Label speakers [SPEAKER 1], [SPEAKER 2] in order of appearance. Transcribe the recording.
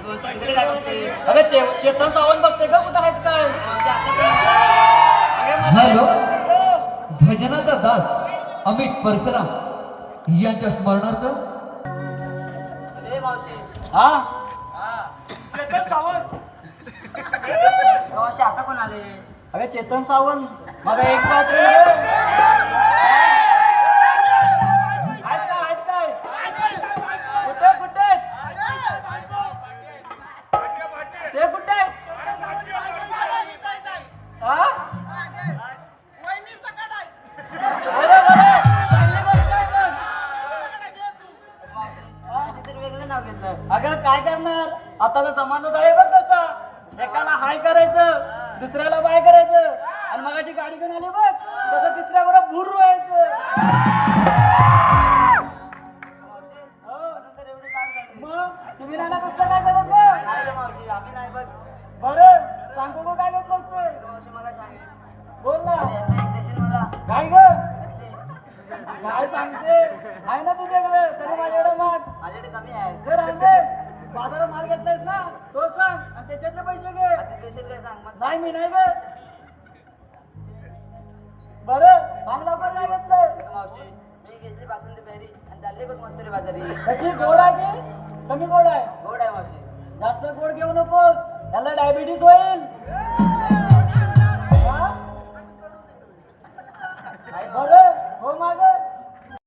[SPEAKER 1] दोनशे तिकडे काय बघते?
[SPEAKER 2] अरे चेतन सावंत बघते का कुठं आहेत काय?
[SPEAKER 1] मावशी आता
[SPEAKER 3] हॅलो भजनाचा दास अमित परशुराम यांच्या स्मरणार्थ
[SPEAKER 1] अरे मावशी
[SPEAKER 2] हा
[SPEAKER 1] मावशी आता कोण आले?
[SPEAKER 2] अरे चेतन सावंत माझा एक बात रे. आहेत काय? कुठे कुठे ते कुठे? हा? अरे चांगली गोष्ट आहे पण.
[SPEAKER 1] मावशी तर वेगळं नाव घेतलं.
[SPEAKER 2] अगं काय करणार आताचा जमाना आहे बघ तसा. एकाला हाय करायचं दुसऱ्याला बाय करायचं आणि मग अशी गाडी घेऊन आली बघ तसं तिसऱ्या बरोबर भूर व्हायचं. हो.
[SPEAKER 1] तर एवढं काम झालं.
[SPEAKER 2] मग तुम्ही राहिला कसं काय करत बघ.
[SPEAKER 1] नाही रे मावशी आम्ही नाही बघ.
[SPEAKER 2] बरं सांगू का काय घेतलं असते?
[SPEAKER 1] मावशी मला सांग.
[SPEAKER 2] बोल ना
[SPEAKER 1] यातलं एक देशील मला.
[SPEAKER 2] काय ग काय सांगते आहे ना तुझ्याकडे तरी माझ्याकडे माग
[SPEAKER 1] माझ्याकडे कमी आहे.
[SPEAKER 2] जर आणले बाजारात माल घेतलायस ना तो सांग आणि त्याच्यातले पैसे घे.
[SPEAKER 1] आता देशील काय सांग मग.
[SPEAKER 2] नाही मी नाही गे. बरं सांग लवकर काय घेतलंय.
[SPEAKER 1] मावशी मी घेतली बासुंदी पेरी आणि चालली बघ मस्तुरी बाजारी.
[SPEAKER 2] कशी गोड आहे की कमी गोड आहे?
[SPEAKER 1] गोड आहे मावशी.
[SPEAKER 2] जास्त गोड घेऊ नकोस